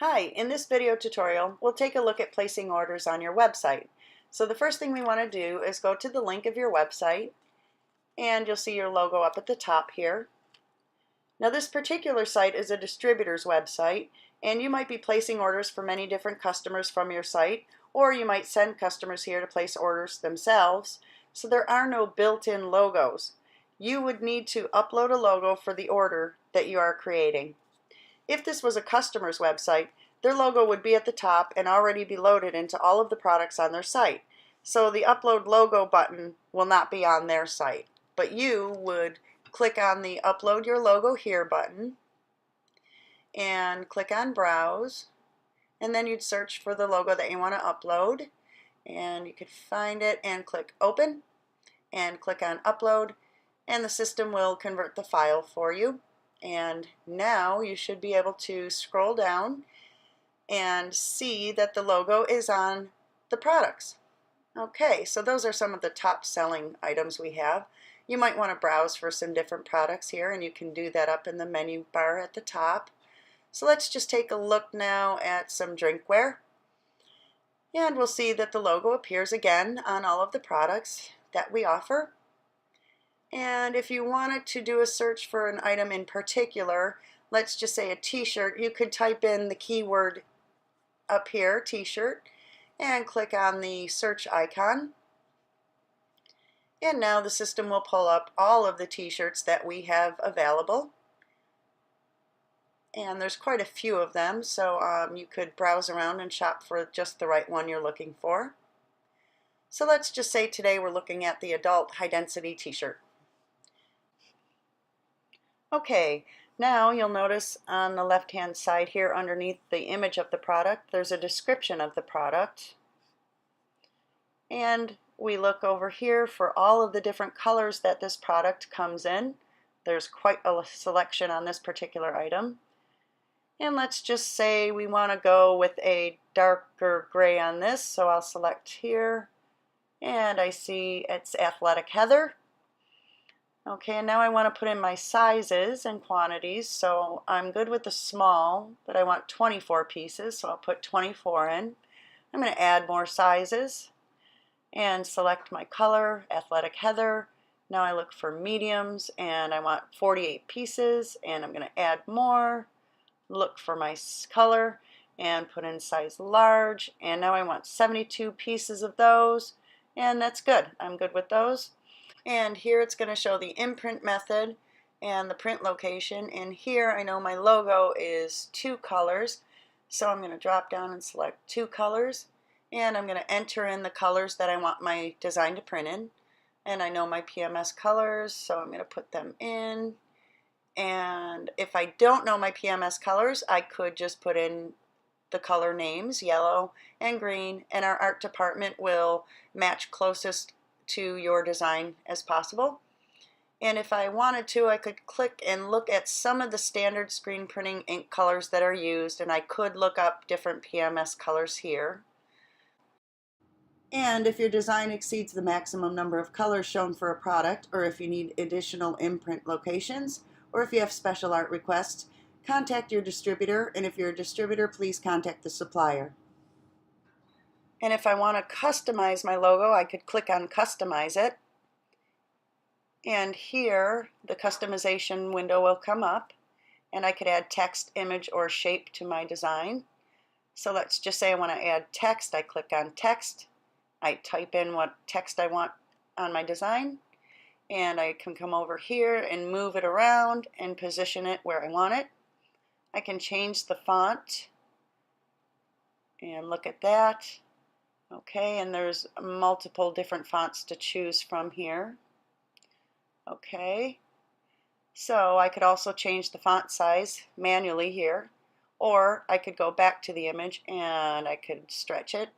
Hi, in this video tutorial, we'll take a look at placing orders on your website. So the first thing we want to do is go to the link of your website, and you'll see your logo up at the top here. Now this particular site is a distributor's website, and you might be placing orders for many different customers from your site, or you might send customers here to place orders themselves. So there are no built-in logos. You would need to upload a logo for the order that you are creating. If this was a customer's website, their logo would be at the top and already be loaded into all of the products on their site. So the upload logo button will not be on their site. But you would click on the upload your logo here button and click on browse, and then you'd search for the logo that you want to upload, and you could find it and click open and click on upload, and the system will convert the file for you. And now you should be able to scroll down and see that the logo is on the products. Okay, so those are some of the top selling items we have. You might want to browse for some different products here, and you can do that up in the menu bar at the top. So let's just take a look now at some drinkware, and we'll see that the logo appears again on all of the products that we offer. And if you wanted to do a search for an item in particular, let's just say a t-shirt, you could type in the keyword up here, t-shirt, and click on the search icon. And now the system will pull up all of the t-shirts that we have available. And there's quite a few of them, so you could browse around and shop for just the right one you're looking for. So let's just say today we're looking at the adult high density t-shirt. Okay, now you'll notice on the left hand side here underneath the image of the product there's a description of the product, and we look over here for all of the different colors that this product comes in. There's quite a selection on this particular item, and let's just say we want to go with a darker gray on this, so I'll select here, and I see it's athletic heather. Okay, and now I want to put in my sizes and quantities, so I'm good with the small, but I want 24 pieces, so I'll put 24 in. I'm going to add more sizes and select my color, athletic heather. Now I look for mediums, and I want 48 pieces, and I'm going to add more, look for my color, and put in size large, and now I want 72 pieces of those, and that's good. I'm good with those. And here it's going to show the imprint method and the print location, and here I know my logo is 2 colors, so I'm going to drop down and select 2 colors, and I'm going to enter in the colors that I want my design to print in, and I know my PMS colors, so I'm going to put them in. And if I don't know my PMS colors, I could just put in the color names, yellow and green, and our art department will match closest to your design as possible. And if I wanted to, I could click and look at some of the standard screen printing ink colors that are used, and I could look up different PMS colors here. And if your design exceeds the maximum number of colors shown for a product, or if you need additional imprint locations, or if you have special art requests, contact your distributor, and if you're a distributor, please contact the supplier. And if I want to customize my logo, I could click on Customize It. And here, the customization window will come up, and I could add text, image, or shape to my design. So let's just say I want to add text. I click on Text. I type in what text I want on my design, and I can come over here and move it around and position it where I want it. I can change the font, and look at that. Okay, and there's multiple different fonts to choose from here. Okay, so I could also change the font size manually here, or I could go back to the image and I could stretch it,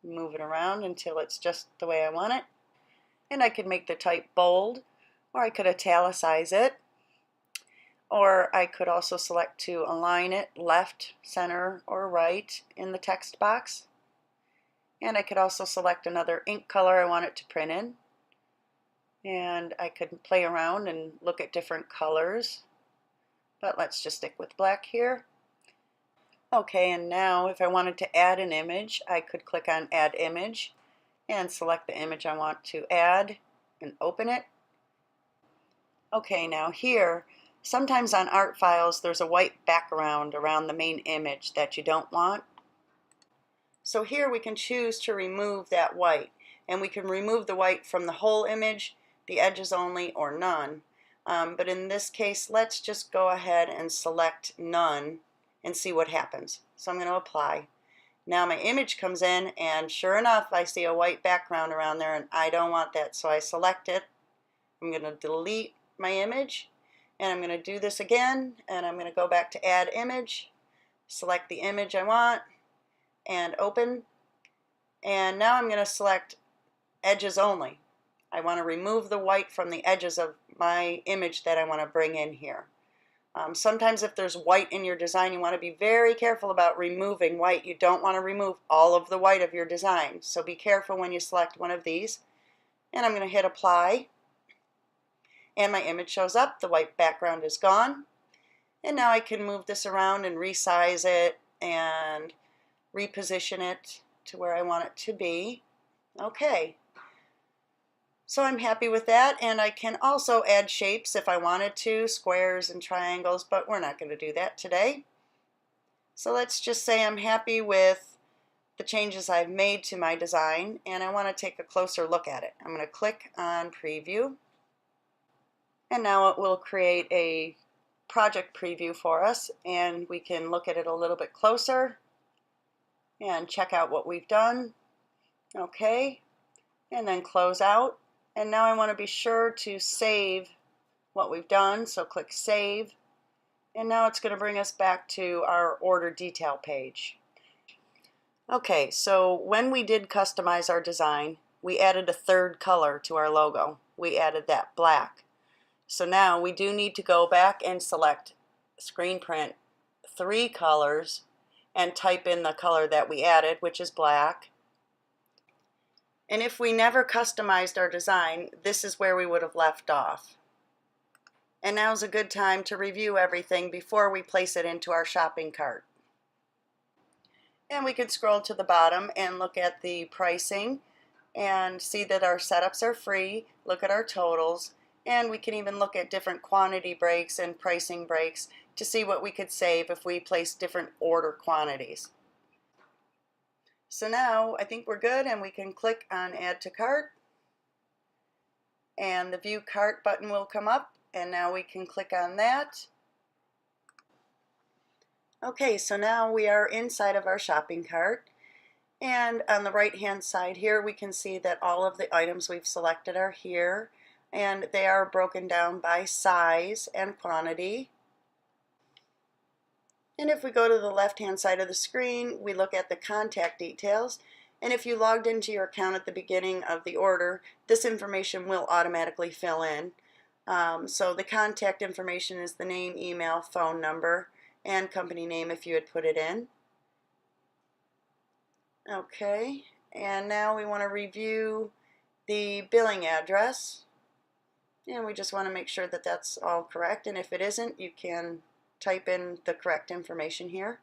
move it around until it's just the way I want it, and I could make the type bold, or I could italicize it, or I could also select to align it left, center, or right in the text box. And I could also select another ink color I want it to print in. And I could play around and look at different colors. But let's just stick with black here. Okay, and now if I wanted to add an image, I could click on Add Image and select the image I want to add and open it. Okay, now here, sometimes on art files there's a white background around the main image that you don't want. So here we can choose to remove that white, and we can remove the white from the whole image, the edges only, or none. But in this case, let's just go ahead and select none and see what happens. So I'm going to apply. Now my image comes in, and sure enough I see a white background around there, and I don't want that, so I select it. I'm going to delete my image, and I'm going to do this again, and I'm going to go back to Add Image, select the image I want, and open. And now I'm going to select Edges Only. I want to remove the white from the edges of my image that I want to bring in here. Sometimes if there's white in your design, you want to be very careful about removing white. You don't want to remove all of the white of your design, so be careful when you select one of these. And I'm going to hit Apply, and my image shows up. The white background is gone, and now I can move this around and resize it and reposition it to where I want it to be. Okay. So I'm happy with that, and I can also add shapes if I wanted to, squares and triangles, but we're not going to do that today. So let's just say I'm happy with the changes I've made to my design, and I want to take a closer look at it. I'm going to click on Preview, and now it will create a project preview for us, and we can look at it a little bit closer and check out what we've done. Okay, and then close out. And now I want to be sure to save what we've done, so click Save. And now it's going to bring us back to our order detail page. Okay, so when we did customize our design, we added a third color to our logo. We added that black. So now we do need to go back and select Screen Print 3 colors and type in the color that we added, which is black. And if we never customized our design, this is where we would have left off. And now's a good time to review everything before we place it into our shopping cart. And we could scroll to the bottom and look at the pricing and see that our setups are free, look at our totals, and we can even look at different quantity breaks and pricing breaks to see what we could save if we place different order quantities. So now I think we're good, and we can click on Add to Cart, and the View Cart button will come up, and now we can click on that. Okay, so now we are inside of our shopping cart, and on the right hand side here we can see that all of the items we've selected are here, and they are broken down by size and quantity. And if we go to the left hand side of the screen, we look at the contact details, and if you logged into your account at the beginning of the order, this information will automatically fill in. So the contact information is the name, email, phone number, and company name if you had put it in. Okay, and now we want to review the billing address, and we just want to make sure that that's all correct, and if it isn't, you can type in the correct information here.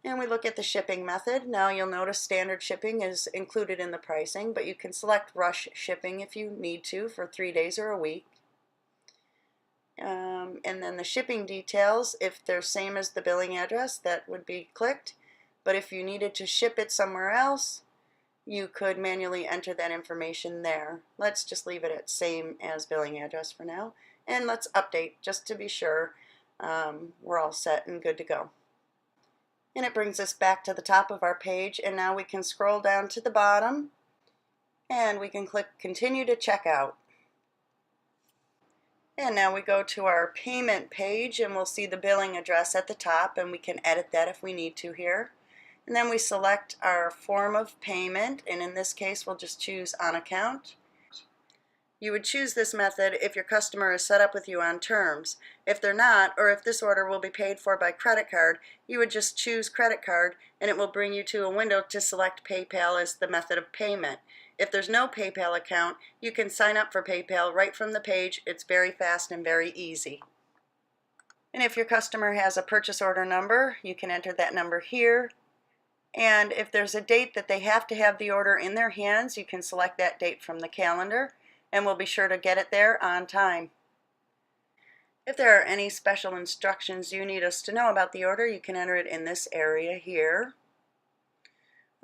And we look at the shipping method. Now you'll notice standard shipping is included in the pricing, but you can select rush shipping if you need to for 3 days or a week. And then the shipping details, if they're same as the billing address, that would be clicked. But if you needed to ship it somewhere else, you could manually enter that information there. Let's just leave it at same as billing address for now. And let's update just to be sure we're all set and good to go. And it brings us back to the top of our page, and now we can scroll down to the bottom and we can click Continue to Checkout. And now we go to our payment page, and we'll see the billing address at the top, and we can edit that if we need to here. And then we select our form of payment, and in this case we'll just choose on account. You would choose this method if your customer is set up with you on terms. If they're not, or if this order will be paid for by credit card, you would just choose credit card, and it will bring you to a window to select PayPal as the method of payment. If there's no PayPal account, you can sign up for PayPal right from the page. It's very fast and very easy. And if your customer has a purchase order number, you can enter that number here. And if there's a date that they have to have the order in their hands, you can select that date from the calendar, and we'll be sure to get it there on time. If there are any special instructions you need us to know about the order, you can enter it in this area here.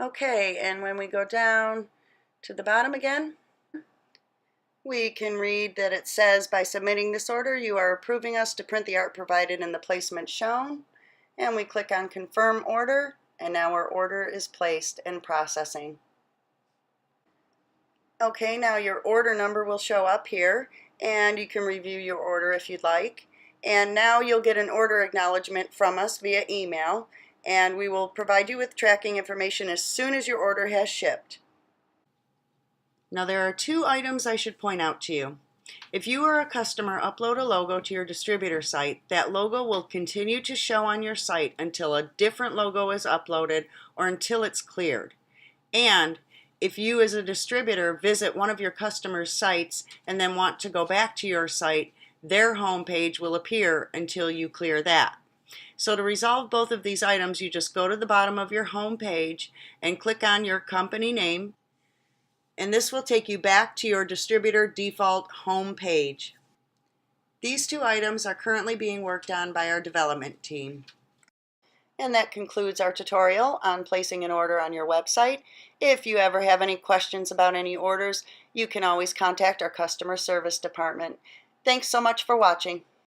Okay, and when we go down to the bottom again, we can read that it says, by submitting this order, you are approving us to print the art provided in the placement shown. And we click on Confirm Order, and now our order is placed and processing. Okay, now your order number will show up here, and you can review your order if you'd like. And now you'll get an order acknowledgement from us via email, and we will provide you with tracking information as soon as your order has shipped. Now there are two items I should point out to you. If you or a customer upload a logo to your distributor site, that logo will continue to show on your site until a different logo is uploaded or until it's cleared. And if you as a distributor visit one of your customers' sites and then want to go back to your site, their home page will appear until you clear that. So to resolve both of these items, you just go to the bottom of your home page and click on your company name, and this will take you back to your distributor default home page. These two items are currently being worked on by our development team. And that concludes our tutorial on placing an order on your website. If you ever have any questions about any orders, you can always contact our customer service department. Thanks so much for watching.